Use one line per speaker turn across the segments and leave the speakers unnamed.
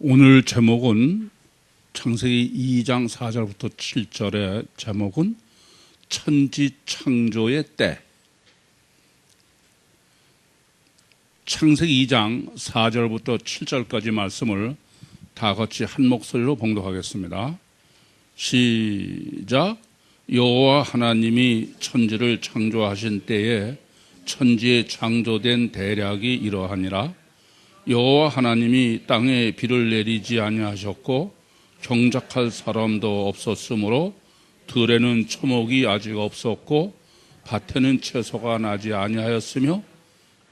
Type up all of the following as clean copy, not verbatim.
오늘 제목은 창세기 2장 4절부터 7절의 제목은 천지 창조의 때. 창세기 2장 4절부터 7절까지 말씀을 다 같이 한 목소리로 봉독하겠습니다. 시작. 여호와 하나님이 천지를 창조하신 때에 천지에 창조된 대략이 이러하니라. 여호와 하나님이 땅에 비를 내리지 아니하셨고 경작할 사람도 없었으므로 들에는 초목이 아직 없었고 밭에는 채소가 나지 아니하였으며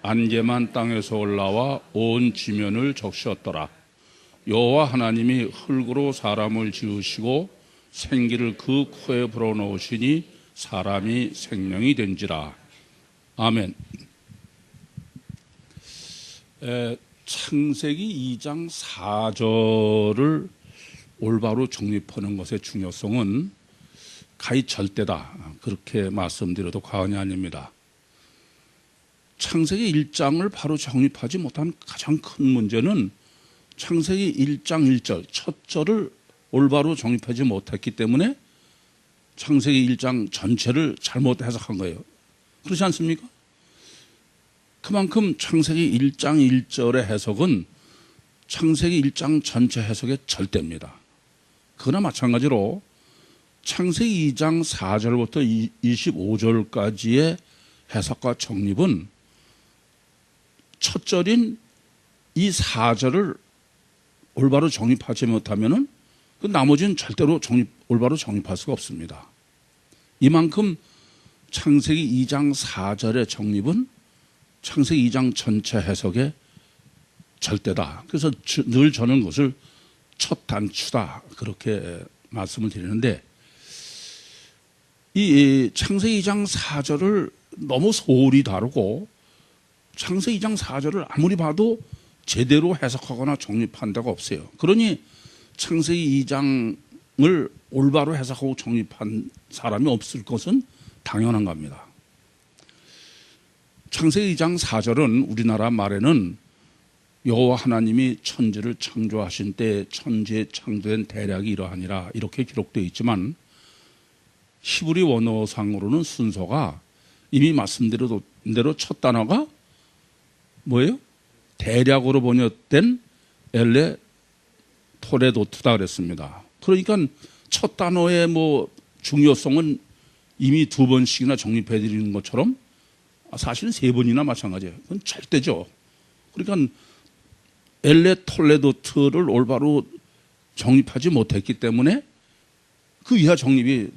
안개만 땅에서 올라와 온 지면을 적셨더라. 여호와 하나님이 흙으로 사람을 지으시고 생기를 그 코에 불어넣으시니 사람이 생명이 된지라. 아멘. 창세기 2장 4절을 올바로 정립하는 것의 중요성은 가히 절대다, 그렇게 말씀드려도 과언이 아닙니다. 창세기 1장을 바로 정립하지 못한 가장 큰 문제는 창세기 1장 1절 첫 절을 올바로 정립하지 못했기 때문에 창세기 1장 전체를 잘못 해석한 거예요. 그렇지 않습니까? 그만큼 창세기 1장 1절의 해석은 창세기 1장 전체 해석의 절대입니다. 그러나 마찬가지로 창세기 2장 4절부터 25절까지의 해석과 정립은 첫 절인 이 4절을 올바로 정립하지 못하면 그 나머지는 절대로 올바로 정립할 수가 없습니다. 이만큼 창세기 2장 4절의 정립은 창세기 2장 전체 해석의 절대다. 그래서 늘 저는 그것을 첫 단추다, 그렇게 말씀을 드리는데, 이 창세기 2장 4절을 너무 소홀히 다루고 창세기 2장 4절을 아무리 봐도 제대로 해석하거나 정립한 데가 없어요. 그러니 창세기 2장을 올바로 해석하고 정립한 사람이 없을 것은 당연한 겁니다. 창세기 2장 4절은 우리나라 말에는 여호와 하나님이 천지를 창조하신 때 천지에 창조된 대략이 이러하니라, 이렇게 기록되어 있지만 히브리 원어상으로는 순서가 이미 말씀드린 대로 첫 단어가 뭐예요? 대략으로 번역된 엘레 토레도트다 그랬습니다. 그러니까 첫 단어의 중요성은 이미 두 번씩이나 정립해 드리는 것처럼 사실은 세 번이나 마찬가지예요. 그건 절대죠. 그러니까 엘레 톨레도트를 올바로 정립하지 못했기 때문에 그 이하 정립이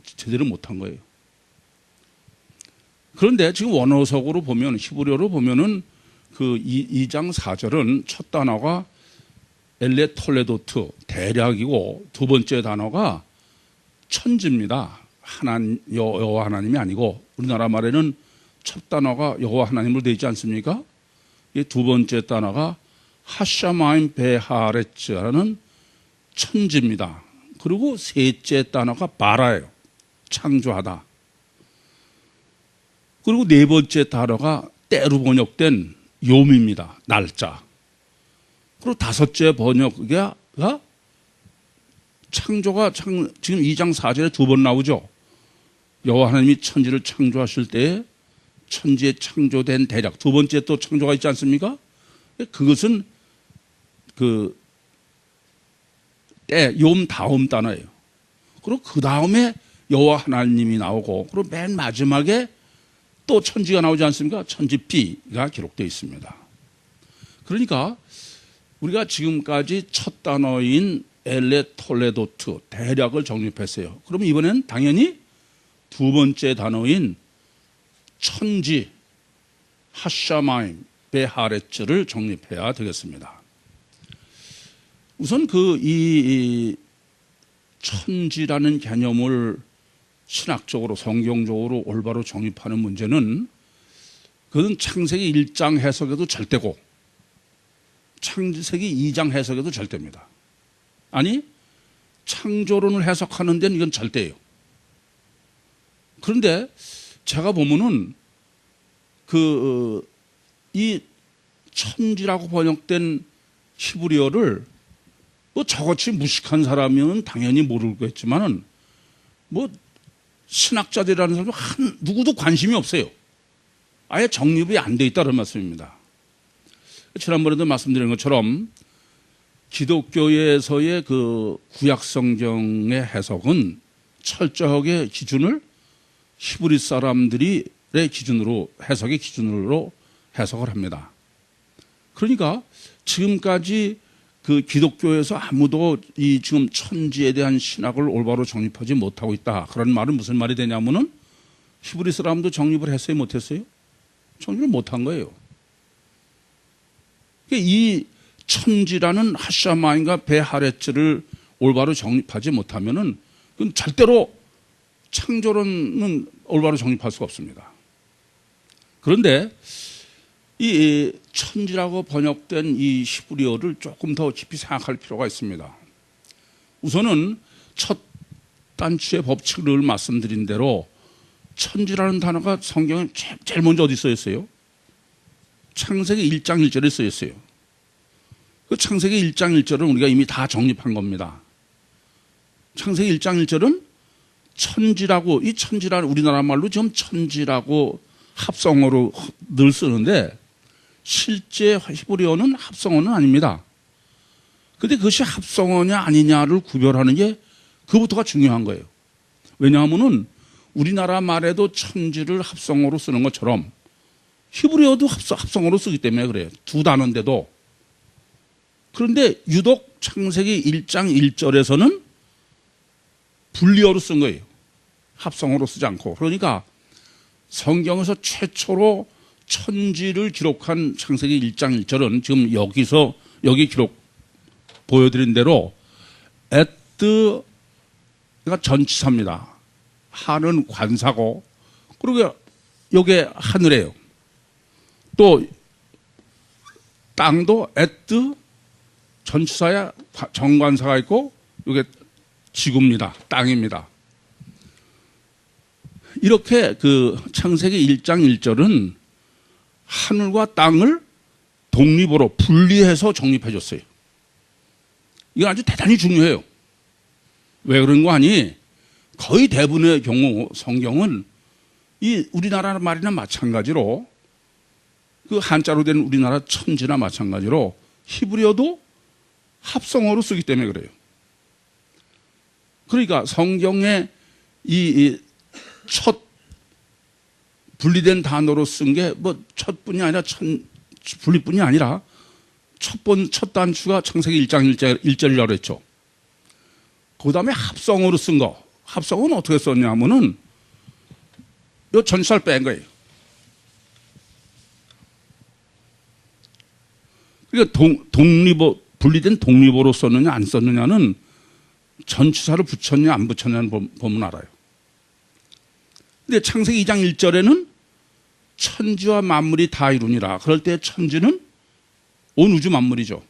제대로 못한 거예요. 그런데 지금 원어석으로 보면, 히브리어로 보면은 그 2장 4절은 첫 단어가 엘레 톨레도트, 대략이고 두 번째 단어가 천지입니다. 여호와 하나님이 아니고, 우리나라 말에는 첫 단어가 여호와 하나님으로 되어 있지 않습니까? 두 번째 단어가 하샤마임 베하레츠라는 천지입니다. 그리고 셋째 단어가 바라예요. 창조하다. 그리고 네 번째 단어가 때로 번역된 욤입니다. 날짜. 그리고 다섯째 번역가 창조가 지금 2장 4절에 두 번 나오죠. 여호와 하나님이 천지를 창조하실 때에 천지에 창조된 대략, 두 번째 또 창조가 있지 않습니까? 그것은 욤 다음 단어예요. 그리고 그 다음에 여호와 하나님이 나오고, 그리고 맨 마지막에 또 천지가 나오지 않습니까? 천지비가 기록되어 있습니다. 그러니까 우리가 지금까지 첫 단어인 엘레 톨레도트, 대략을 정립했어요. 그러면 이번엔 당연히 두 번째 단어인 천지, 하샤마임 베하레츠를 정립해야 되겠습니다. 우선 이 천지라는 개념을 신학적으로, 성경적으로 올바로 정립하는 문제는, 그건 창세기 1장 해석에도 절대고 창세기 2장 해석에도 절대입니다. 아니, 창조론을 해석하는 데는 이건 절대예요. 그런데 제가 보면은 이 천지라고 번역된 히브리어를 뭐 저같이 무식한 사람이면 당연히 모를 거겠지만은 뭐 신학자들이라는 사람도 누구도 관심이 없어요. 아예 정립이 안 돼 있다는 말씀입니다. 지난번에도 말씀드린 것처럼 기독교에서의 그 구약 성경의 해석은 철저하게 기준을 히브리 사람들의 기준으로 해석의 기준으로 해석을 합니다. 그러니까 지금까지 그 기독교에서 아무도 이 지금 천지에 대한 신학을 올바로 정립하지 못하고 있다. 그런 말은 무슨 말이 되냐면은 히브리 사람도 정립을 했어요, 못했어요? 정립을 못한 거예요. 이 천지라는 하샤마인과 베하레츠를 올바로 정립하지 못하면은 그건 절대로 창조론은 올바로 정립할 수가 없습니다. 그런데 이 천지라고 번역된 이 히브리어를 조금 더 깊이 생각할 필요가 있습니다. 우선은 첫 단추의 법칙을 말씀드린 대로 천지라는 단어가 성경에 제일 먼저 어디 써 있어요? 창세기 1장 1절에 써 있어요. 그 창세기 1장 1절은 우리가 이미 다 정립한 겁니다. 창세기 1장 1절은 천지라고, 이 천지라는 우리나라 말로 지금 천지라고 합성어로 늘 쓰는데 실제 히브리어는 합성어는 아닙니다. 그런데 그것이 합성어냐 아니냐를 구별하는 게 그것부터가 중요한 거예요. 왜냐하면은 우리나라 말에도 천지를 합성어로 쓰는 것처럼 히브리어도 합성어로 쓰기 때문에 그래요. 두 단어인데도. 그런데 유독 창세기 1장 1절에서는 분리어로 쓴 거예요. 합성어로 쓰지 않고. 그러니까 성경에서 최초로 천지를 기록한 창세기 1장 1절은 지금 여기 기록 보여드린 대로 에뜨가 전치사입니다. 하는 관사고, 그리고 요게 하늘이에요. 또 땅도 에뜨 전치사에 정관사가 있고 요게 지구입니다. 땅입니다. 이렇게 그 창세기 1장 1절은 하늘과 땅을 독립으로 분리해서 정립해 줬어요. 이건 아주 대단히 중요해요. 왜 그런 거 아니? 거의 대부분의 경우 성경은 이 우리나라 말이나 마찬가지로 그 한자로 된 우리나라 천지나 마찬가지로 히브리어도 합성어로 쓰기 때문에 그래요. 그러니까 성경에 이 첫 분리된 단어로 쓴 게 뭐 첫뿐이 아니라 분리뿐이 아니라 첫 단추가 창세기 1장 1절이라고 그랬죠. 그 다음에 합성어로 쓴 거. 합성어는 어떻게 썼냐면은 요 전치사를 뺀 거예요. 그러니까 분리된 독립어로 썼느냐 안 썼느냐는 전치사를 붙였냐 안 붙였냐는 보면 알아요. 근데 창세기 2장 1절에는 천지와 만물이 다 이루니라. 그럴 때 천지는 온 우주 만물이죠.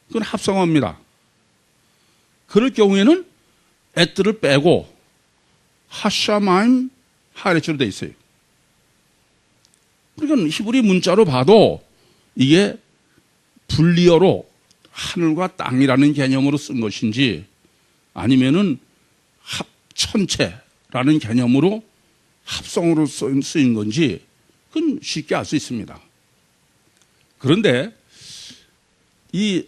그건 합성어입니다. 그럴 경우에는 에뜨를 빼고 하샤마임 하레츠로 돼 있어요. 그러니까 히브리 문자로 봐도 이게 분리어로 하늘과 땅이라는 개념으로 쓴 것인지 아니면은 합천체라는 개념으로 합성어로 쓰인 건지 그건 쉽게 알 수 있습니다. 그런데 이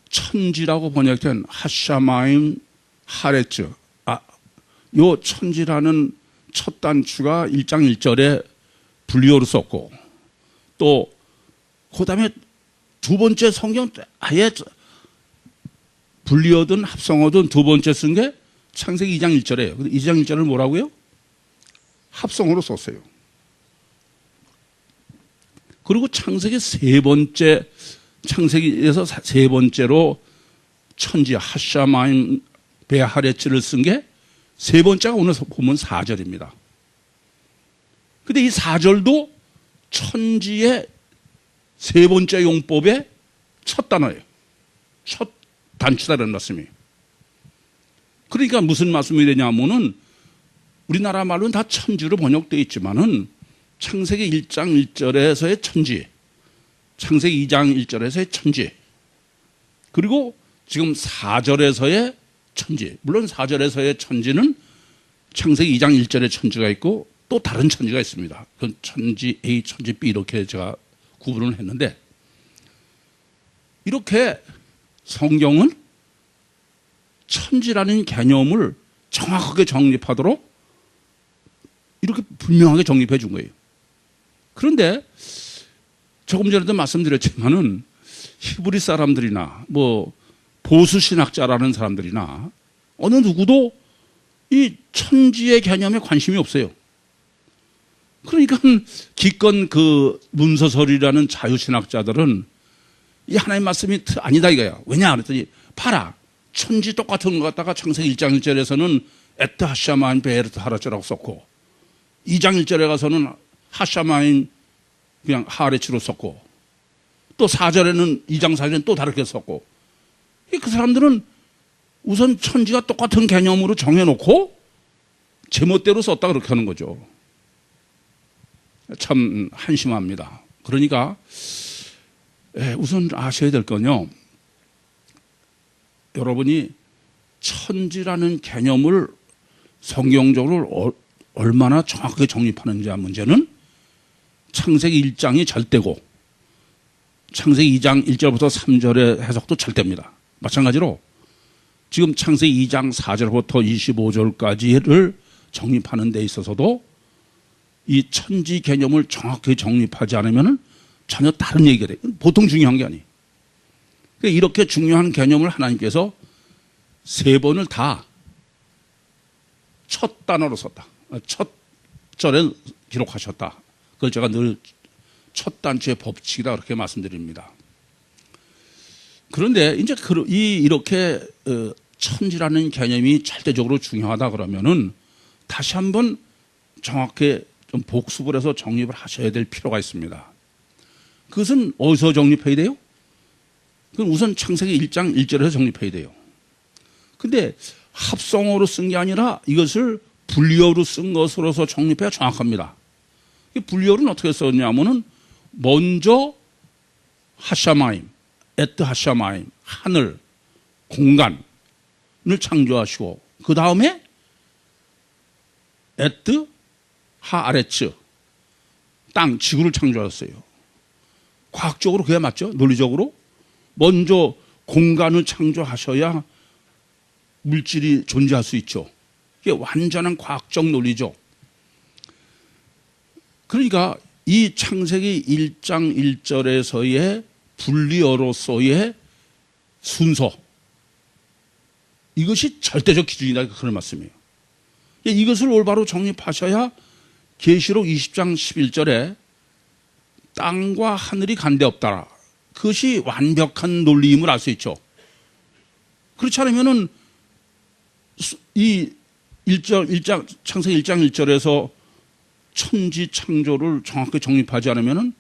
천지라고 번역된 하샤마임 하레츠, 요 천지라는 첫 단추가 1장 1절에 분리어로 썼고 또 그 다음에 두 번째 성경 아예 분리어든 합성어든 두 번째 쓴 게 창세기 2장 1절이에요. 2장 1절을 뭐라고요? 합성어로 썼어요. 그리고 창세기에서 세 번째로 천지 하샤마임 베하레츠를 쓴 게 세 번째가 오늘 보면 4절입니다. 근데 이 4절도 천지의 세 번째 용법의 첫 단어예요. 첫 단추다라는 말씀이. 그러니까 무슨 말씀이 되냐면은 우리나라 말로는 다 천지로 번역되어 있지만은 창세기 1장 1절에서의 천지, 창세기 2장 1절에서의 천지, 그리고 지금 4절에서의 천지. 물론 4절에서의 천지는 창세기 2장 1절의 천지가 있고 또 다른 천지가 있습니다. 그건 천지 A, 천지 B 이렇게 제가 구분을 했는데, 이렇게 성경은 천지라는 개념을 정확하게 정립하도록 이렇게 분명하게 정립해 준 거예요. 그런데 조금 전에도 말씀드렸지만은 히브리 사람들이나 뭐 보수 신학자라는 사람들이나 어느 누구도 이 천지의 개념에 관심이 없어요. 그러니까 기껏 그 문서설이라는 자유신학자들은 이 하나님 말씀이 아니다 이거야. 왜냐 그랬더니 봐라, 천지 똑같은 거 갖다가 창세기 1장 1절에서는 에트 하샤마인 베에르트 하라츠라고 썼고 2장 1절에 가서는 하샤마인 그냥 하레츠로 썼고 또 4절에는 2장 4절에는 또 다르게 썼고, 그 사람들은 우선 천지가 똑같은 개념으로 정해놓고 제멋대로 썼다 그렇게 하는 거죠. 참 한심합니다. 그러니까 우선 아셔야 될 건요, 여러분이 천지라는 개념을 성경적으로 얼마나 정확하게 정립하는지 문제는 창세기 1장이 절대고 창세기 2장 1절부터 3절의 해석도 절대입니다. 마찬가지로 지금 창세기 2장 4절부터 25절까지를 정립하는 데 있어서도 이 천지 개념을 정확하게 정립하지 않으면 전혀 다른 얘기가 돼요. 보통 중요한 게 아니에요. 그러니까 이렇게 중요한 개념을 하나님께서 3번을 다 첫 단어로 썼다. 첫 절에 기록하셨다. 그걸 제가 늘 첫 단추의 법칙이다 그렇게 말씀드립니다. 그런데 이제 이렇게 천지라는 개념이 절대적으로 중요하다 그러면은 다시 한번 정확하게 좀 복습을 해서 정립을 하셔야 될 필요가 있습니다. 그것은 어디서 정립해야 돼요? 그건 우선 창세기 1장 1절에서 정립해야 돼요. 근데 합성어로 쓴 게 아니라 이것을 분리어로 쓴 것으로서 정립해야 정확합니다. 이 분리어로는 어떻게 썼냐면은 먼저 하샤마임, 에트 하샤마임, 하늘, 공간을 창조하시고 그 다음에 에트 하아레츠, 땅, 지구를 창조하셨어요. 과학적으로 그게 맞죠? 논리적으로 먼저 공간을 창조하셔야 물질이 존재할 수 있죠. 이게 완전한 과학적 논리죠. 그러니까 이 창세기 1장 1절에서의 분리어로서의 순서, 이것이 절대적 기준이다 그런 말씀이에요. 이것을 올바로 정립하셔야 계시록 20장 11절에 땅과 하늘이 간데없다, 그것이 완벽한 논리임을 알 수 있죠. 그렇지 않으면은 이 창세기 1장 1절에서 천지 창조를 정확하게 정립하지 않으면은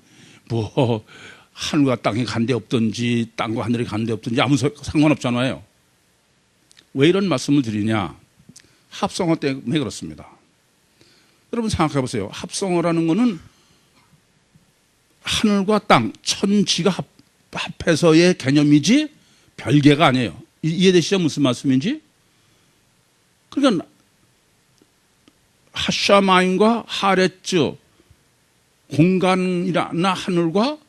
뭐 하늘과 땅이 간데없든지 땅과 하늘이 간데없든지 아무 상관없잖아요. 왜 이런 말씀을 드리냐? 합성어 때문에 그렇습니다. 여러분 생각해 보세요. 합성어라는 거는 하늘과 땅, 천지가 합해서의 개념이지 별개가 아니에요. 이해되시죠? 무슨 말씀인지? 그러니까 하샤마임과 하레츠, 공간이나 하늘과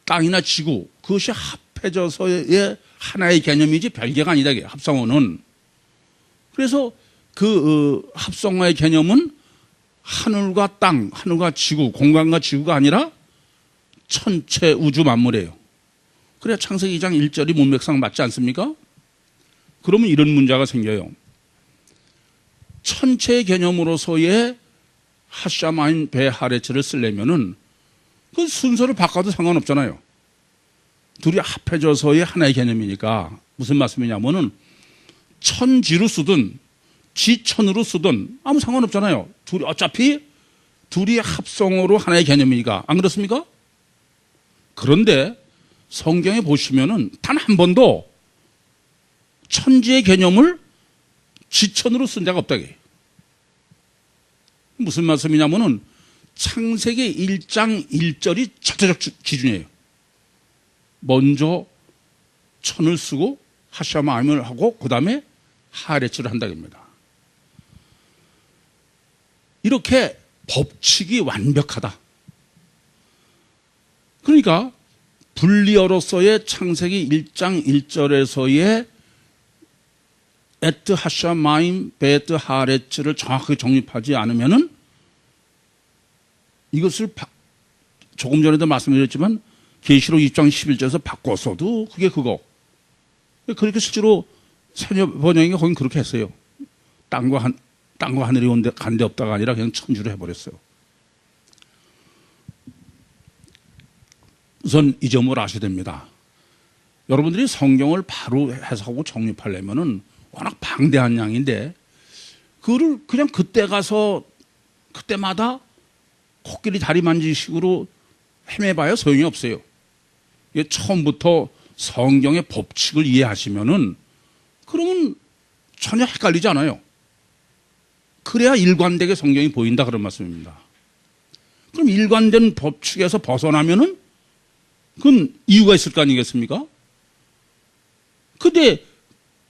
땅이나 지구, 그것이 합해져서의 하나의 개념이지 별개가 아니다. 합성어는. 그래서 그 합성어의 개념은 하늘과 땅, 하늘과 지구, 공간과 지구가 아니라 천체 우주 만물이에요. 그래야 창세기 2장 1절이 문맥상 맞지 않습니까? 그러면 이런 문제가 생겨요. 천체의 개념으로서의 하샤마인 베하레츠를 쓰려면은 그 순서를 바꿔도 상관없잖아요. 둘이 합해져서의 하나의 개념이니까. 무슨 말씀이냐면은 천지로 쓰든 지천으로 쓰든 아무 상관없잖아요. 어차피 둘이 합성어로 하나의 개념이니까. 안 그렇습니까? 그런데 성경에 보시면은 단 한 번도 천지의 개념을 지천으로 쓴 데가 없다. 무슨 말씀이냐면은 창세기 1장 1절이 절대적 기준이에요. 먼저 천을 쓰고 하샤마임을 하고 그 다음에 하레츠를 한다입니다. 이렇게 법칙이 완벽하다. 그러니까 불리어로서의 창세기 1장 1절에서의 에트 하샤마임 베트 하레츠를 정확하게 정립하지 않으면은 이것을 조금 전에도 말씀드렸지만 계시록 2장 11절에서 바꿨어도 그게 그거. 그렇게 실제로 세녀 번역이 거긴 그렇게 했어요. 땅과 하늘이 온데 간데 없다가 아니라 그냥 천주로 해버렸어요. 우선 이 점을 아셔야 됩니다. 여러분들이 성경을 바로 해석하고 정립하려면은 워낙 방대한 양인데 그거를 그냥 그때 가서 그때마다 코끼리 다리 만지식으로 헤매봐야 소용이 없어요. 이게 처음부터 성경의 법칙을 이해하시면은 그러면 전혀 헷갈리지 않아요. 그래야 일관되게 성경이 보인다 그런 말씀입니다. 그럼 일관된 법칙에서 벗어나면은 그건 이유가 있을 거 아니겠습니까? 근데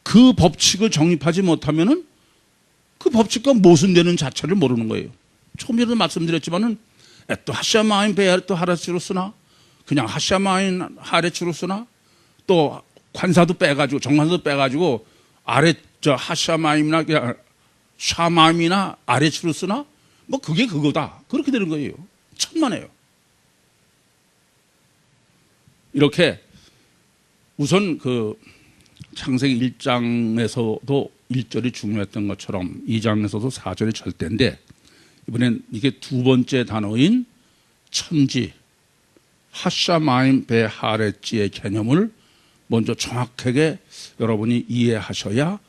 그 법칙을 정립하지 못하면은 그 법칙과 모순되는 자체를 모르는 거예요. 조금 전에도 말씀드렸지만은 또 하샤마인 베아르또 하레츠로 쓰나 그냥 하샤마인 하레츠로 쓰나 또 관사도 빼가지고 정관사도 빼가지고 아래 저 하샤마임이나 샤마임이나 아레츠로 쓰나 뭐 그게 그거다 그렇게 되는 거예요. 천만에요. 이렇게 우선 그 창세기 1장에서도 1절이 중요했던 것처럼 2장에서도 4절이 절대인데 이번엔 이게 두 번째 단어인 천지 하샤마임 베하레찌의 개념을 먼저 정확하게 여러분이 이해하셔야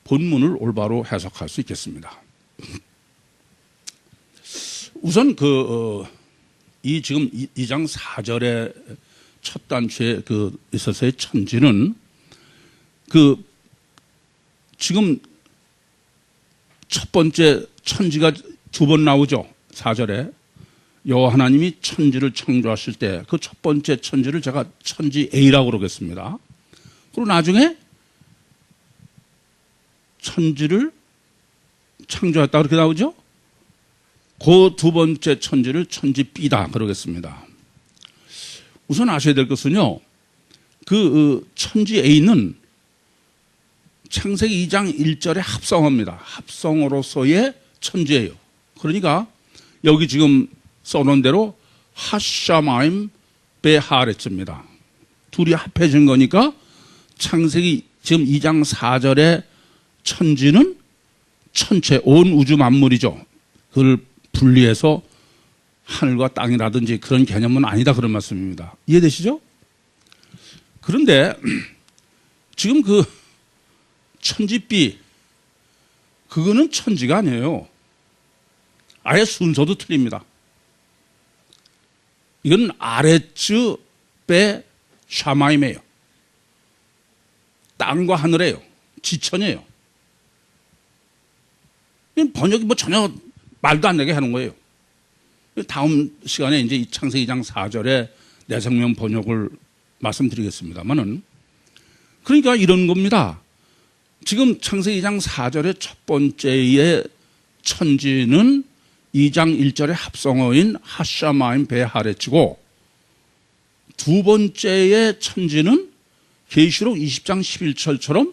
본문을 올바로 해석할 수 있겠습니다. 우선 이 지금 2장 4절에 첫 단추에 있어서의 천지는 지금 첫 번째 천지가 두 번 나오죠. 4절에 여호와 하나님이 천지를 창조하실 때 그 첫 번째 천지를 제가 천지 A라고 그러겠습니다. 그리고 나중에 천지를 창조했다 그렇게 나오죠. 그 두 번째 천지를 천지 B다 그러겠습니다. 우선 아셔야 될 것은요. 그 천지 A는 창세기 2장 1절의 합성어입니다. 합성어로서의 천지예요. 그러니까 여기 지금 써놓은 대로 하샤마임 베하레츠입니다. 둘이 합해진 거니까 창세기 지금 2장 4절의 천지는 전체 온 우주 만물이죠. 그걸 분리해서 하늘과 땅이라든지 그런 개념은 아니다 그런 말씀입니다. 이해되시죠? 그런데 지금 그 천지비 그거는 천지가 아니에요. 아예 순서도 틀립니다. 이건 아레츠 베 샤마임이에요. 땅과 하늘이에요. 지천이에요. 번역이 뭐 전혀 말도 안 되게 하는 거예요. 다음 시간에 이제 이 창세기 2장 4절에 내생명 번역을 말씀드리겠습니다만은 그러니까 이런 겁니다. 지금 창세기 2장 4절의 첫 번째의 천지는 2장 1절의 합성어인 하샤마임 베하레츠고 두 번째의 천지는 계시록 20장 11절처럼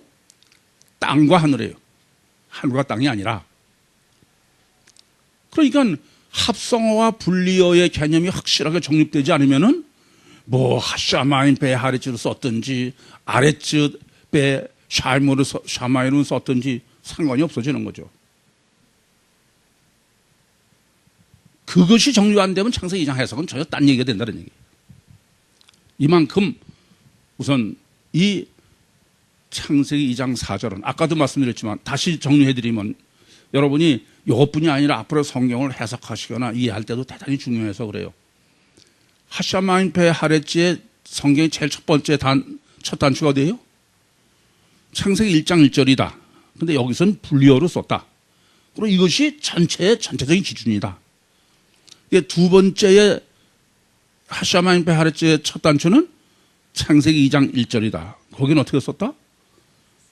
땅과 하늘이에요. 하늘과 땅이 아니라. 그러니까 합성어와 분리어의 개념이 확실하게 정립되지 않으면은 뭐 하샤마임 베하레츠로 썼든지 아레츠 베 샤마이로 썼든지 상관이 없어지는 거죠. 그것이 정리가 안 되면 창세기 2장 해석은 전혀 딴 얘기가 된다는 얘기예요. 이만큼 우선 이 창세기 2장 4절은 아까도 말씀드렸지만 다시 정리해드리면 여러분이 이것뿐이 아니라 앞으로 성경을 해석하시거나 이해할 때도 대단히 중요해서 그래요. 하샤마임 베하레츠의 성경의 제일 첫 번째 첫 단추가 어디예요? 창세기 1장 1절이다. 근데 여기서는 분리어로 썼다. 그리고 이것이 전체적인 기준이다. 두 번째의 하샤마임 베하레츠의 첫 단추는 창세기 2장 1절이다. 거기는 어떻게 썼다?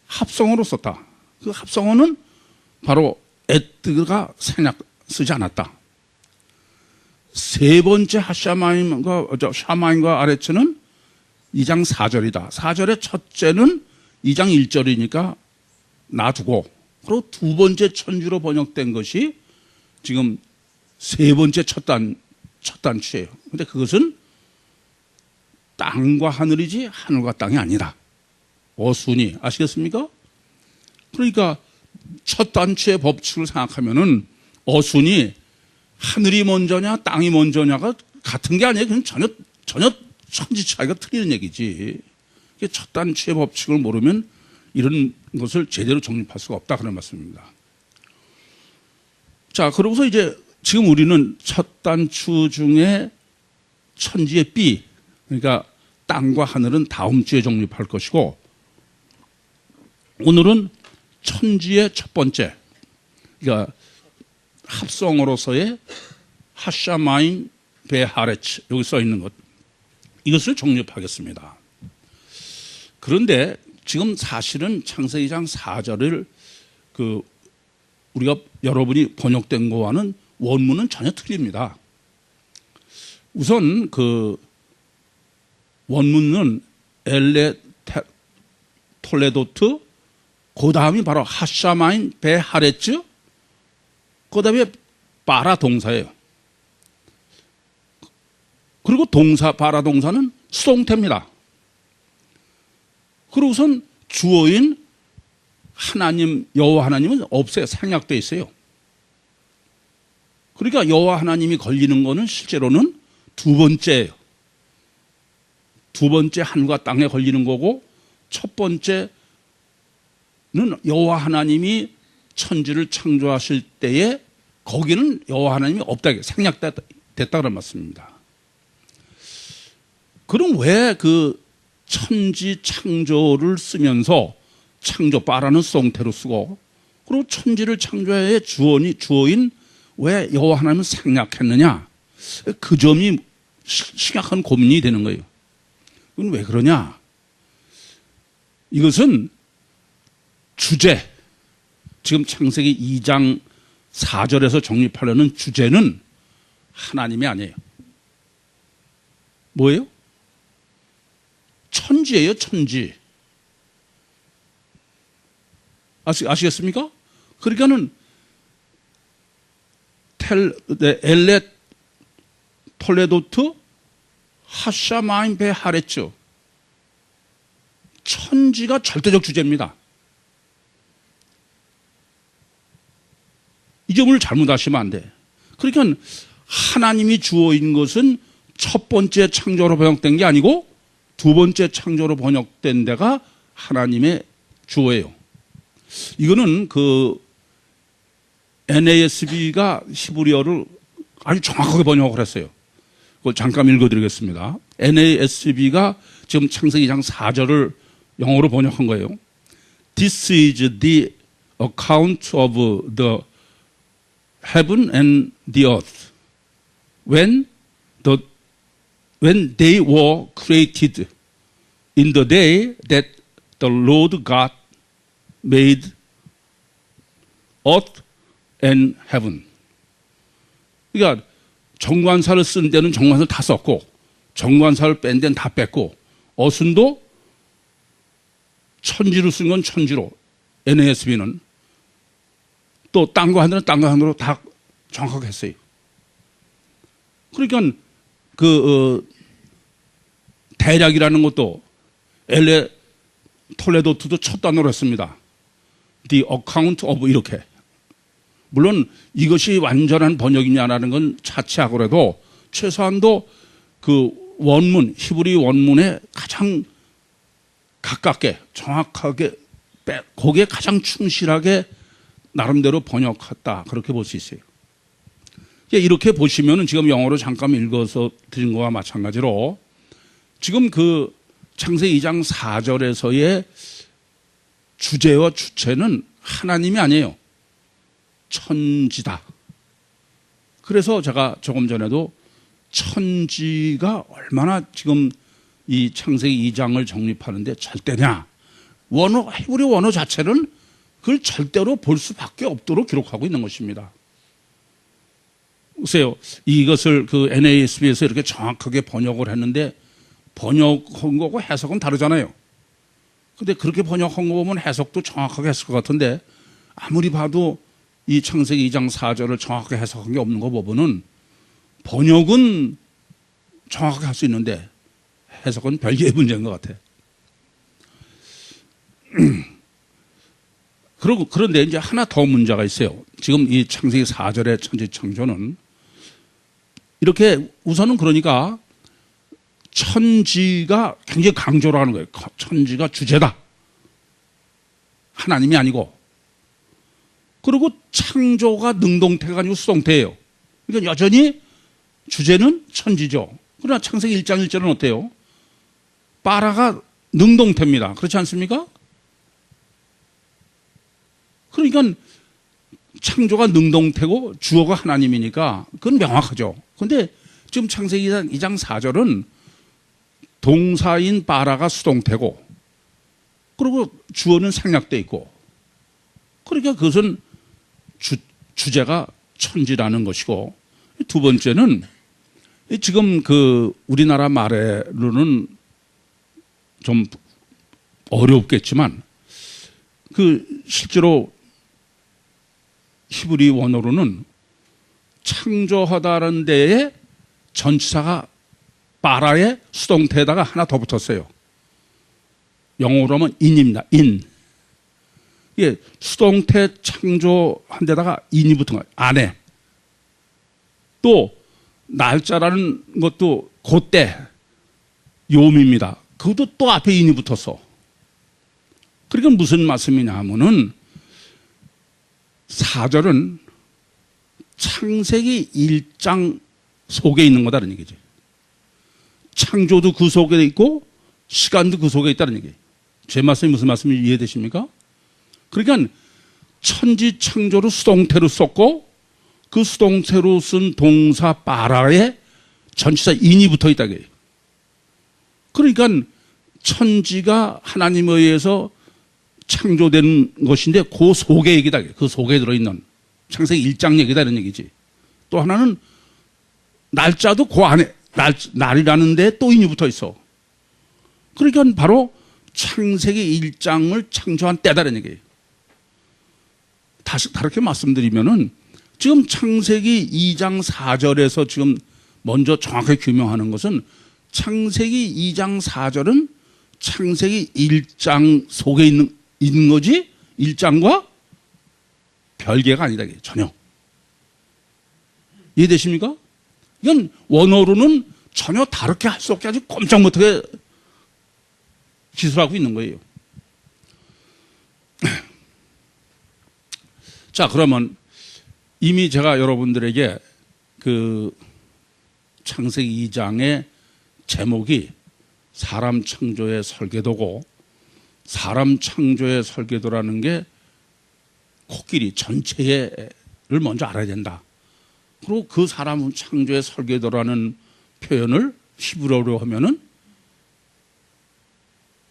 합성어로 썼다. 그 합성어는 바로 에뜨가 생략 쓰지 않았다. 세 번째 샤마임과 아레츠는 2장 4절이다. 4절의 첫째는 2장 1절이니까 놔두고, 그리고 두 번째 천주로 번역된 것이 지금 세 번째 첫 단추예요. 근데 그것은 땅과 하늘이지 하늘과 땅이 아니다. 어순이. 아시겠습니까? 그러니까 첫 단추의 법칙을 생각하면은 어순이 하늘이 먼저냐 땅이 먼저냐가 같은 게 아니에요. 그냥 전혀 천지 차이가 틀리는 얘기지. 첫 단추의 법칙을 모르면 이런 것을 제대로 정립할 수가 없다, 그런 말씀입니다. 자, 그러고서 이제 지금 우리는 첫 단추 중에 천지의 B, 그러니까 땅과 하늘은 다음 주에 정립할 것이고, 오늘은 천지의 첫 번째, 그러니까 합성어로서의 하샤마임 베하레츠, 여기 써 있는 것, 이것을 정립하겠습니다. 그런데 지금 사실은 창세기 2장 4절을 우리가 여러분이 번역된 거와는 원문은 전혀 틀립니다. 우선 원문은 엘레 톨레도트, 그 다음이 바로 하샤마인 베하레츠, 그 다음에 바라 동사예요. 그리고 바라 동사는 수동태입니다. 그리고 우선 주어인 하나님, 여호와 하나님은 없어요. 생략되어 있어요. 그러니까 여호와 하나님이 걸리는 거는 실제로는 두 번째예요. 두 번째 하늘과 땅에 걸리는 거고, 첫 번째는 여호와 하나님이 천지를 창조하실 때에 거기는 여호와 하나님이 없다, 생략됐다는 말씀입니다. 그럼 왜 천지 창조를 쓰면서 창조바라는 수동태로 쓰고, 그리고 천지를 창조의 주어인 왜 여호와 하나님은 생략했느냐? 그 점이 심각한 고민이 되는 거예요. 이건 왜 그러냐? 이것은 주제, 지금 창세기 2장 4절에서 정립하려는 주제는 하나님이 아니에요. 뭐예요? 천지예요, 천지. 아시겠습니까? 그러니까는 엘레 톨레도트 하샤마임 베하레츠, 천지가 절대적 주제입니다. 이 점을 잘못하시면 안 돼. 그러니까 하나님이 주어인 것은 첫 번째 창조로 번역된 게 아니고 두 번째 창조로 번역된 데가 하나님의 주어예요. 이거는 NASB가 히브리어를 아주 정확하게 번역을 했어요. 그걸 잠깐 읽어드리겠습니다. NASB가 지금 창세기 2장 4절을 영어로 번역한 거예요. This is the account of the heaven and the earth when they were created in the day that the Lord God made earth and heaven. 그러니까 정관사를 쓴 데는 정관사를 다 썼고, 정관사를 뺀 데는 다 뺐고, 어순도 천지로 쓴 건 천지로, NASB는 또 땅과 하늘은 땅과 하늘로 다 정확하게 했어요. 그러니까 대략이라는 것도 엘레 톨레도트도 첫 단어로 했습니다. The account of 이렇게. 물론 이것이 완전한 번역이냐라는 건 차치하고라도 최소한도 원문, 히브리 원문에 가장 가깝게 정확하게 거기에 가장 충실하게 나름대로 번역했다, 그렇게 볼 수 있어요. 이렇게 보시면은 지금 영어로 잠깐 읽어서 드린 거와 마찬가지로 지금 창세기 2장 4절에서의 주제와 주체는 하나님이 아니에요. 천지다. 그래서 제가 조금 전에도 천지가 얼마나 지금 이 창세기 2장을 정립하는데 절대냐? 원어, 히브리 원어 자체는 그걸 절대로 볼 수밖에 없도록 기록하고 있는 것입니다. 보세요. 이것을 그 NASB에서 이렇게 정확하게 번역을 했는데 번역한 거고 해석은 다르잖아요. 근데 그렇게 번역한 거 보면 해석도 정확하게 했을 것 같은데 아무리 봐도 이 창세기 2장 4절을 정확하게 해석한 게 없는 거 보면은 번역은 정확하게 할 수 있는데 해석은 별개의 문제인 것 같아. 그런데 이제 하나 더 문제가 있어요. 지금 이 창세기 4절의 천지창조는 이렇게 우선은 그러니까 천지가 굉장히 강조를 하는 거예요. 천지가 주제다. 하나님이 아니고. 그리고 창조가 능동태가 아니고 수동태예요. 그러니까 여전히 주제는 천지죠. 그러나 창세기 1장 1절은 어때요? 빠라가 능동태입니다. 그렇지 않습니까? 그러니까 창조가 능동태고 주어가 하나님이니까 그건 명확하죠. 그런데 지금 창세기 2장 4절은 동사인 빠라가 수동태고 그리고 주어는 생략돼 있고 그러니까 그것은 주제가 천지라는 것이고 두 번째는 지금 그 우리나라 말로는 좀 어렵겠지만 그 실제로 히브리 원어로는 창조하다는 데에 전치사가 빠라의 수동태에다가 하나 더 붙었어요. 영어로 하면 in입니다. in. 예, 수동태 창조한 데다가 in이 붙은 거예요. 안에. 또 날짜라는 것도 그때 요미입니다. 그것도 또 앞에 in이 붙었어. 그러니까 무슨 말씀이냐 하면은 4절은 창세기 1장 속에 있는 거다라는 얘기지. 창조도 그 속에 있고 시간도 그 속에 있다는 얘기예요. 제 말씀이 무슨 말씀인지 이해되십니까? 그러니까 천지 창조를 수동태로 썼고 그 수동태로 쓴 동사 빠라에 전치사 인이 붙어 있다고 해요. 그러니까 천지가 하나님에 의해서 창조된 것인데 그 속의 얘기다. 그 속에 들어있는 창세기 1장 얘기다 이런 얘기지. 또 하나는 날짜도 그 안에 날이라는 데 또 인이 붙어 있어. 그러니까 바로 창세기 1장을 창조한 때다라는 얘기예요. 다르게 말씀드리면은 지금 창세기 2장 4절에서 지금 먼저 정확하게 규명하는 것은 창세기 2장 4절은 창세기 1장 속에 있는 거지 1장과 별개가 아니다. 전혀. 이해되십니까? 이건 원어로는 전혀 다르게 할 수 없게 아주 꼼짝 못하게 기술하고 있는 거예요. 자, 그러면 이미 제가 여러분들에게 그 창세기 2장의 제목이 사람 창조의 설계도고 사람 창조의 설계도라는 게 코끼리 전체를 먼저 알아야 된다. 그리고 그 사람 창조의 설계도라는 표현을 히브리어로 하면은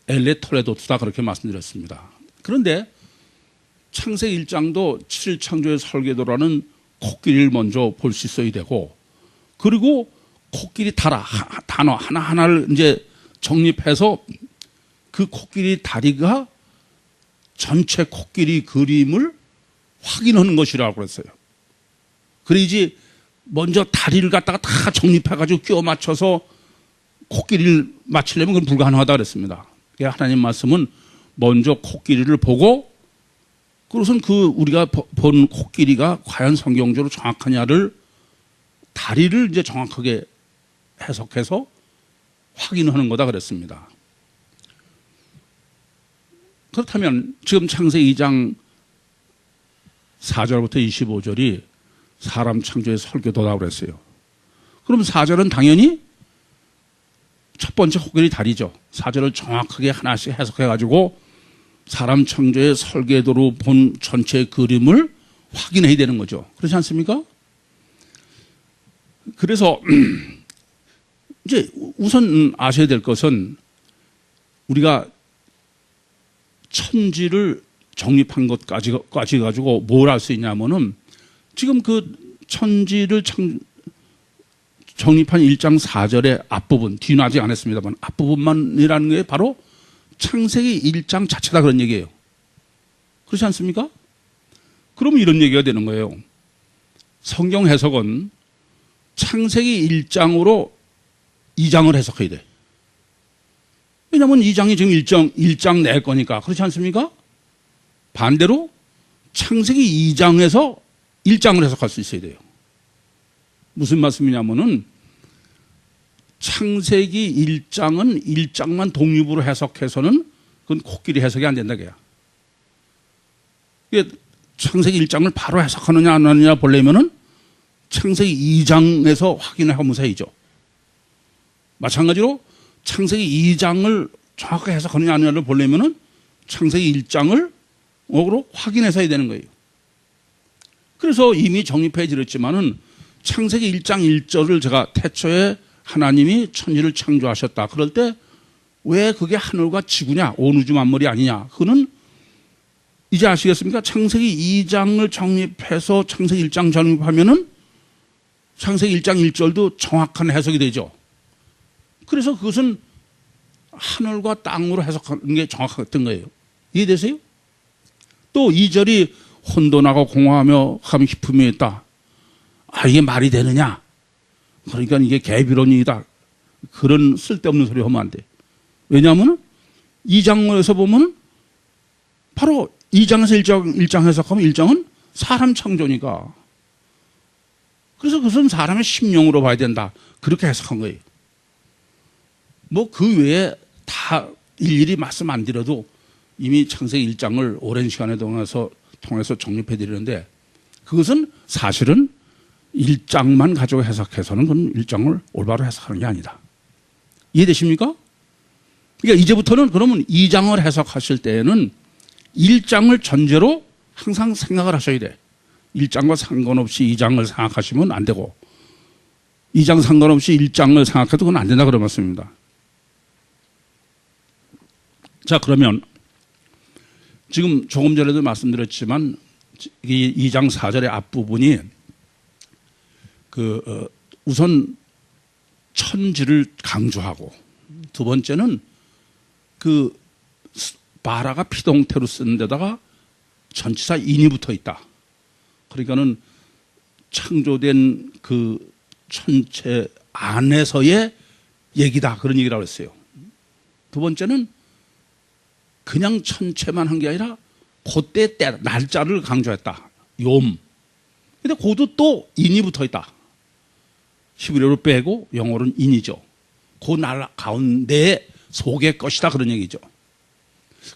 엘레 톨레도트다 그렇게 말씀드렸습니다. 그런데 창세기 1장도 7창조의 설계도라는 코끼리를 먼저 볼 수 있어야 되고 그리고 코끼리 단어 하나하나를 이제 정립해서 그 코끼리 다리가 전체 코끼리 그림을 확인하는 것이라고 그랬어요. 그래야지 먼저 다리를 갖다가 다 정립해가지고 끼워 맞춰서 코끼리를 맞추려면 그건 불가능하다 그랬습니다. 하나님 말씀은 먼저 코끼리를 보고 그것은 그 우리가 본 코끼리가 과연 성경적으로 정확하냐를 다리를 이제 정확하게 해석해서 확인하는 거다 그랬습니다. 그렇다면 지금 창세기 2장 4절부터 25절이 사람 창조의 설계도라고 그랬어요. 그럼 4절은 당연히 첫 번째 코끼리 다리죠. 4절을 정확하게 하나씩 해석해가지고 사람 창조의 설계도로 본 전체 그림을 확인해야 되는 거죠. 그렇지 않습니까? 그래서 이제 우선 아셔야 될 것은 우리가 천지를 정립한 것까지 가지고 뭘 알 수 있냐면은 지금 그 천지를 정립한 1장 4절의 앞부분, 뒤는 아직 안 했습니다만 앞부분만이라는 게 바로 창세기 1장 자체다 그런 얘기예요. 그렇지 않습니까? 그러면 이런 얘기가 되는 거예요. 성경 해석은 창세기 1장으로 2장을 해석해야 돼. 왜냐하면 2장이 지금 1장 낼 거니까. 그렇지 않습니까? 반대로 창세기 2장에서 1장을 해석할 수 있어야 돼요. 무슨 말씀이냐면은 창세기 1장은 1장만 독립으로 해석해서는 그건 코끼리 해석이 안 된다 그야. 창세기 1장을 바로 해석하느냐 안 하느냐 보려면은 창세기 2장에서 확인하면서 해야죠. 마찬가지로 창세기 2장을 정확하게 해석하느냐 안 하느냐를 보려면은 창세기 1장을 확인해서 해야 되는 거예요. 그래서 이미 정립해 드렸지만은 창세기 1장 1절을 제가 태초에 하나님이 천지를 창조하셨다. 그럴 때 왜 그게 하늘과 지구냐, 온 우주 만물이 아니냐. 그거는 이제 아시겠습니까? 창세기 2장을 정립해서 창세기 1장 정립하면은 창세기 1장 1절도 정확한 해석이 되죠. 그래서 그것은 하늘과 땅으로 해석하는 게 정확했던 거예요. 이해되세요? 또 2절이 혼돈하고 공허하며 참 기품이 있다. 아, 이게 말이 되느냐? 그러니까 이게 개비론이다. 그런 쓸데없는 소리 하면 안 돼. 왜냐하면 2장에서 보면 바로 2장에서 1장 해석하면 1장은 사람 창조니까. 그래서 그것은 사람의 심령으로 봐야 된다. 그렇게 해석한 거예요. 뭐 그 외에 다 일일이 말씀 안 드려도 이미 창세기 1장을 오랜 시간에 통해서 정립해 드리는데 그것은 사실은 1장만 가지고 해석해서는 그건 1장을 올바로 해석하는 게 아니다. 이해되십니까? 그러니까 이제부터는 그러면 2장을 해석하실 때에는 1장을 전제로 항상 생각을 하셔야 돼. 1장과 상관없이 2장을 생각하시면 안 되고 2장 상관없이 1장을 생각해도 그건 안 된다 그런 말씀입니다. 자, 그러면 지금 조금 전에도 말씀드렸지만 이 2장 4절의 앞부분이 우선 천지를 강조하고 두 번째는 바라가 피동태로 쓴 데다가 전치사 인이 붙어 있다. 그러니까는 창조된 그 천체 안에서의 얘기다. 그런 얘기라고 했어요. 두 번째는 그냥 천체만 한 게 아니라 그때 때 날짜를 강조했다. 욤. 근데 그도 또 인이 붙어 있다. 히브리어로 빼고 영어로는 인이죠. 그 날 가운데 속의 것이다. 그런 얘기죠.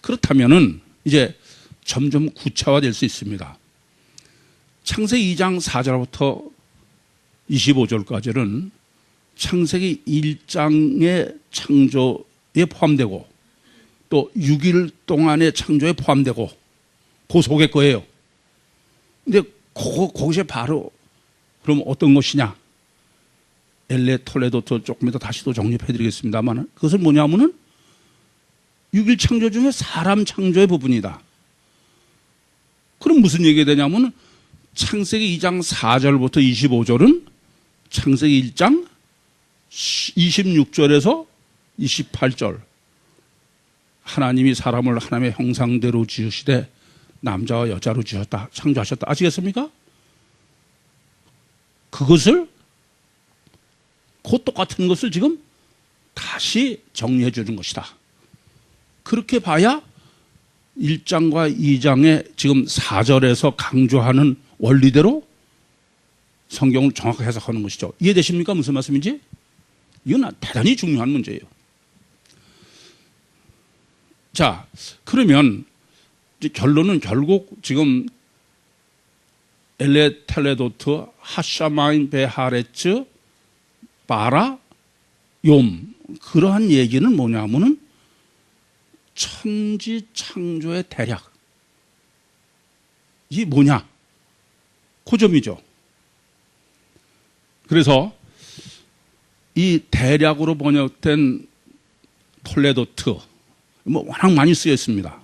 그렇다면은 이제 점점 구체화될 수 있습니다. 창세기 2장 4절부터 25절까지는 창세기 1장의 창조에 포함되고 또 6일 동안의 창조에 포함되고 그 속의 거예요. 근데 그것이 바로 그럼 어떤 것이냐? 엘레 톨레도트 조금 이따 다시 또 정립해 드리겠습니다만 그것은 뭐냐면은 6일 창조 중에 사람 창조의 부분이다. 그럼 무슨 얘기가 되냐면 창세기 2장 4절부터 25절은 창세기 1장 26절에서 28절 하나님이 사람을 하나님의 형상대로 지으시되 남자와 여자로 지었다. 창조하셨다. 아시겠습니까? 그것을 그 똑같은 것을 지금 다시 정리해 주는 것이다. 그렇게 봐야 1장과 2장의 지금 4절에서 강조하는 원리대로 성경을 정확하게 해석하는 것이죠. 이해되십니까? 무슨 말씀인지? 이건 대단히 중요한 문제예요. 자, 그러면 이제 결론은 결국 지금 엘레 텔레도트 하샤마인 베하레츠 바라 욤 그러한 얘기는 뭐냐면은 천지 창조의 대략 이 뭐냐 그 점이죠. 그래서 이 대략으로 번역된 톨레도트 뭐 워낙 많이 쓰여 있습니다.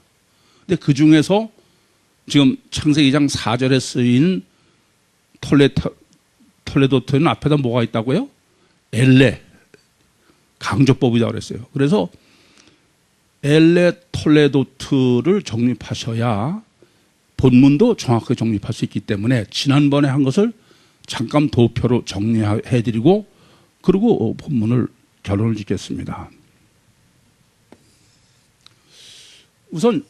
근데 그 중에서 지금 창세기 2장 4절에 쓰인 톨레도트는 앞에다 뭐가 있다고요? 엘레 강조법이라고 그랬어요. 그래서 엘레 톨레도트를 정립하셔야 본문도 정확하게 정립할 수 있기 때문에 지난번에 한 것을 잠깐 도표로 정리해드리고 그리고 본문을 결론을 짓겠습니다. 우선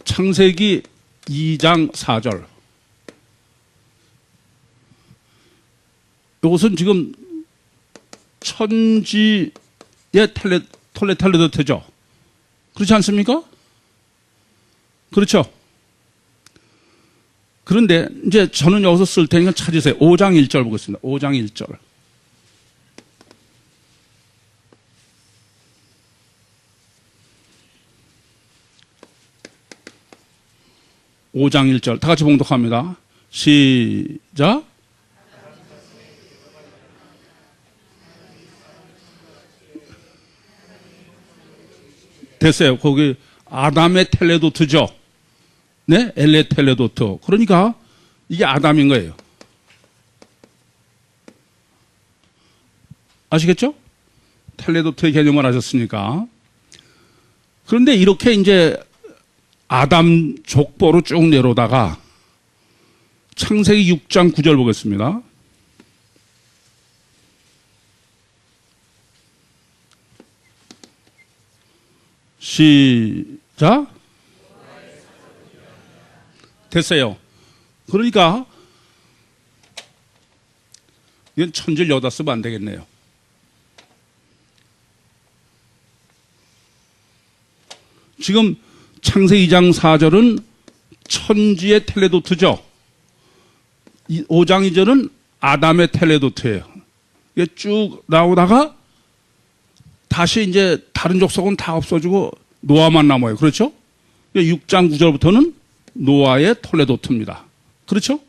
창세기 2장 4절 이것은 지금 천지의 톨레도트죠. 그렇지 않습니까? 그렇죠. 그런데 이제 저는 여기서 쓸 테니까 찾으세요. 5장 1절 보겠습니다. 5장 1절. 5장 1절 다 같이 봉독합니다. 시작. 됐어요. 거기 아담의 텔레도트죠. 네, 엘레 텔레도트. 그러니까 이게 아담인 거예요. 아시겠죠? 텔레도트의 개념을 아셨으니까. 그런데 이렇게 이제 아담 족보로 쭉 내려오다가 창세기 6장 9절 보겠습니다. 시작. 됐어요. 그러니까 이건 천지를 여기다 쓰면 안 되겠네요. 지금 창세기 2장 4절은 천지의 텔레도트죠. 5장 2절은 아담의 텔레도트예요. 이게 쭉 나오다가 다시 이제 다른 족속은 다 없어지고 노아만 남아요. 그렇죠? 6장 9절부터는 노아의 톨레도트입니다. 그렇죠?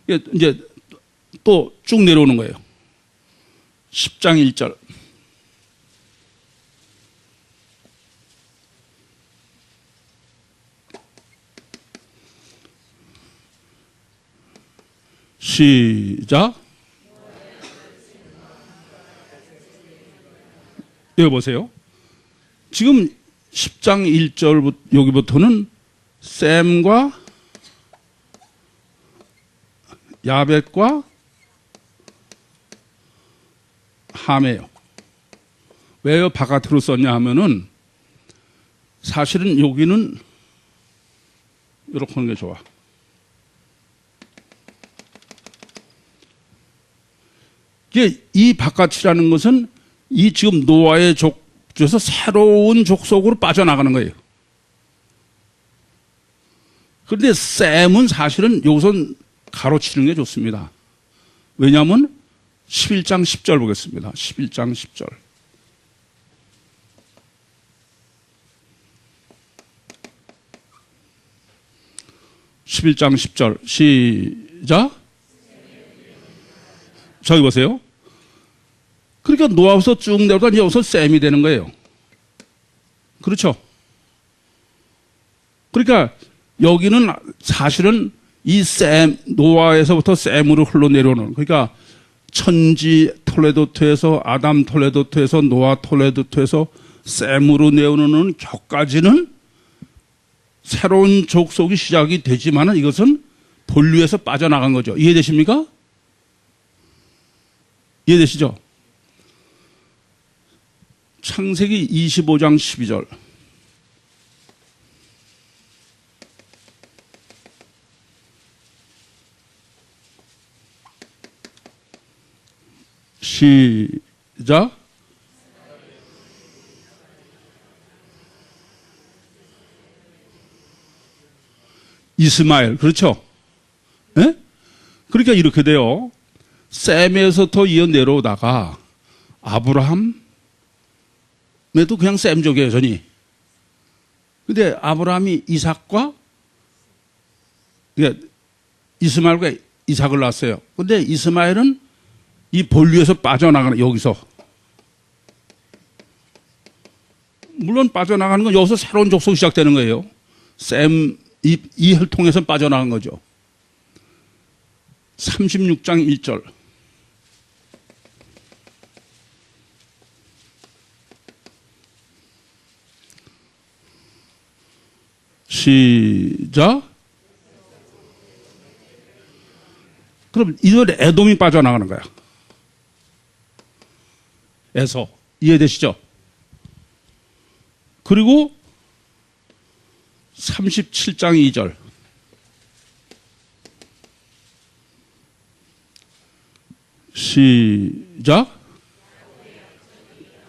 이제 또 쭉 내려오는 거예요. 10장 1절. 시작. 여기 보세요. 지금 10장 1절부터 여기부터는 셈과 야벳과 함이에요. 왜 바깥으로 썼냐 하면은 사실은 여기는 이렇게 하는 게 좋아. 이게 이 바깥이라는 것은 이 지금 노아의 족에서 새로운 족속으로 빠져나가는 거예요. 그런데 셈은 사실은 여기선 가로치는 게 좋습니다. 왜냐하면 11장 10절 보겠습니다. 11장 10절. (11장 10절) 시작. 저기 보세요. 그러니까 노아부터 쭉 내려다 이제 여기서 셈이 되는 거예요. 그렇죠? 그러니까 여기는 사실은 이 셈, 노아에서부터 셈으로 흘러내려오는, 그러니까 천지 톨레도트에서 아담 톨레도트에서 노아 톨레도트에서 셈으로 내오는 격까지는 새로운 족속이 시작이 되지만 이것은 본류에서 빠져나간 거죠. 이해되십니까? 이해되시죠? 창세기 25장 12절. 시작. 이스마엘, 그렇죠? 네? 그러니까 이렇게 돼요. 셈에서부터 이어 내려오다가 아브라함에도 그냥 셈족이에요, 전이. 근데 아브라함이 이삭과 그러니까 이스마엘과 이삭을 낳았어요. 근데 이스마엘은 이 본류에서 빠져나가는 여기서 물론 빠져나가는 건 여기서 새로운 족속이 시작되는 거예요. 이 혈통에서 빠져나간 거죠. 36장 1절. 시작. 그럼 이번에 에돔이 빠져나가는 거야. 에서. 이해되시죠? 그리고 37장 2절. 시작.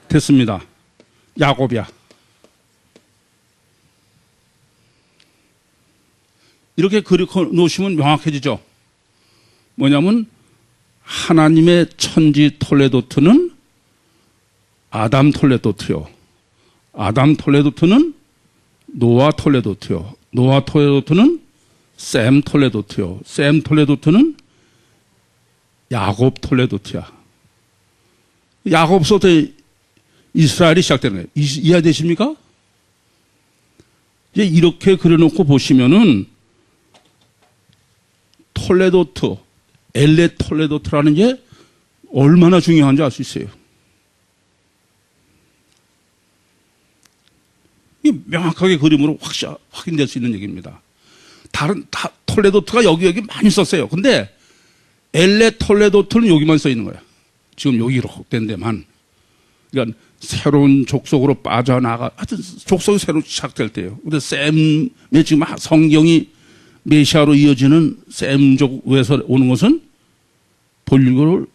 됐습니다. 야곱이야. 이렇게 그려 놓으시면 명확해지죠. 뭐냐면 하나님의 천지 톨레도트는 아담 톨레도트요. 아담 톨레도트는 노아 톨레도트요. 노아 톨레도트는 셈 톨레도트요. 셈 톨레도트는 야곱 톨레도트야. 야곱부터 이스라엘이 시작되는 거예요. 이해되십니까? 이제 이렇게 그려놓고 보시면은 톨레도트, 엘레 톨레도트라는 게 얼마나 중요한지 알 수 있어요. 이게 명확하게 그림으로 확인될 수 있는 얘기입니다. 톨레도트가 여기 많이 썼어요. 근데 엘레 톨레도트는 여기만 써 있는 거야. 지금 여기로 된 데만. 그러니까 새로운 족속으로 빠져나가, 하여튼 족속이 새로 시작될 때예요. 근데 셈의 지금 성경이 메시아로 이어지는 셈족에서 오는 것은 본류를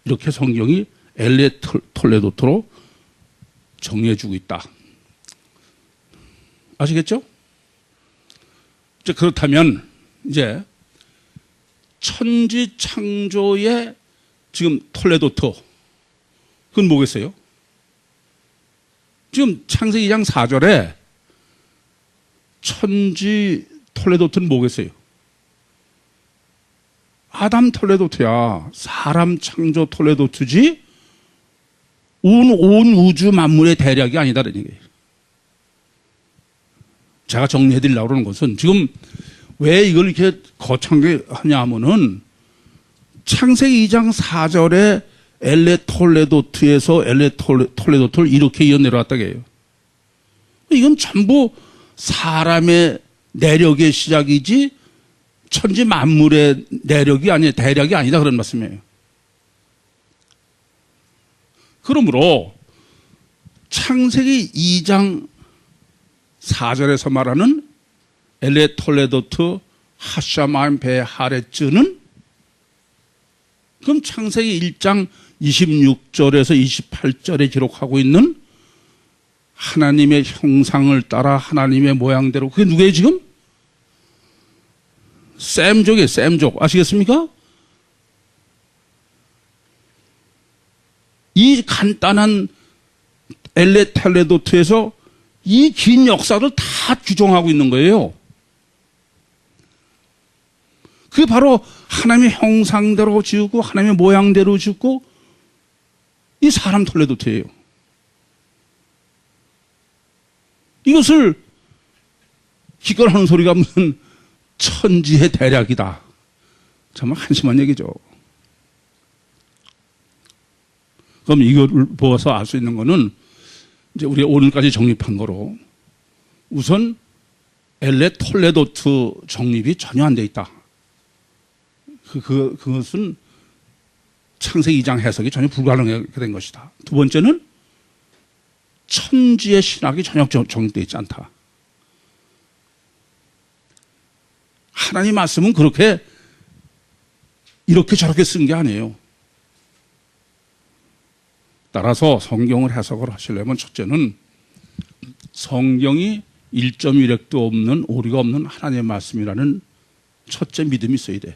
이렇게 성경이 엘레 톨레도트로 정해주고 있다. 아시겠죠? 이제 그렇다면 이제 천지 창조의 지금 톨레도트 그건 뭐겠어요? 지금 창세기 2장 4절에 천지 톨레도트는 뭐겠어요? 아담 톨레도트야. 사람 창조 톨레도트지 온 우주 만물의 대략이 아니다라는 얘기예요. 제가 정리해드리려고 그러는 것은 지금 왜 이걸 이렇게 거창하게 하냐 하면은 창세기 2장 4절에 엘레 톨레도트에서 엘레 톨레도트를 이렇게 이어 내려왔다고 해요. 이건 전부 사람의 내력의 시작이지 천지 만물의 내력이 아니 대략이 아니다 그런 말씀이에요. 그러므로 창세기 2장 4절에서 말하는 엘레 톨레도트 하샤마임 베 하레츠는 그럼 창세기 1장 26절에서 28절에 기록하고 있는 하나님의 형상을 따라 하나님의 모양대로 그게 누구예요 지금? 셈족이에요. 셈족. 아시겠습니까? 이 간단한 엘레 톨레도트에서 이 긴 역사를 다 규정하고 있는 거예요. 그게 바로 하나님의 형상대로 지었고 하나님의 모양대로 짓고 이 사람 톨레도트예요. 이것을 기권하는 소리가 무슨 천지의 대략이다. 정말 한심한 얘기죠. 그럼 이걸 보아서 알 수 있는 거는 이제 우리가 오늘까지 정립한 거로 우선 엘레 톨레도트 정립이 전혀 안 돼 있다. 그것은 창세기 2장 해석이 전혀 불가능하게 된 것이다. 두 번째는 천지의 신학이 전혀 정립되어 있지 않다. 하나님 말씀은 그렇게 이렇게 저렇게 쓴 게 아니에요. 따라서 성경을 해석을 하시려면 첫째는 성경이 1.1획도 없는 오류가 없는 하나님의 말씀이라는 첫째 믿음이 있어야 돼.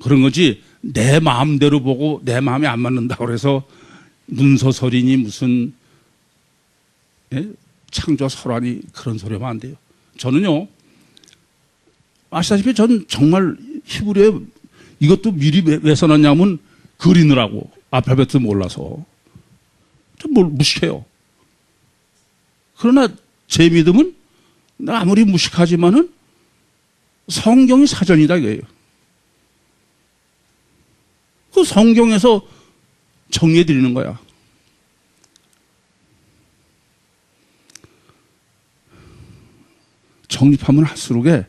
그런 거지 내 마음대로 보고 내 마음에 안 맞는다고 해서 문서설이니 무슨 창조 설화니 그런 소리 하면 안 돼요. 저는요, 아시다시피 전 정말 히브리에 이것도 미리 왜 써놨냐면 그리느라고 알파벳도 몰라서 좀 무식해요. 그러나 제 믿음은 아무리 무식하지만은 성경이 사전이다 이거예요. 그 성경에서 정리해 드리는 거야. 정립하면 할수록에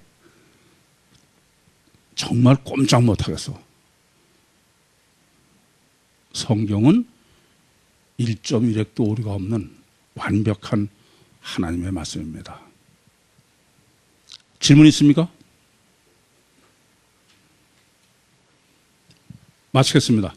정말 꼼짝 못 하겠어. 성경은 1.1획도 오류가 없는 완벽한 하나님의 말씀입니다. 질문 있습니까? 마치겠습니다.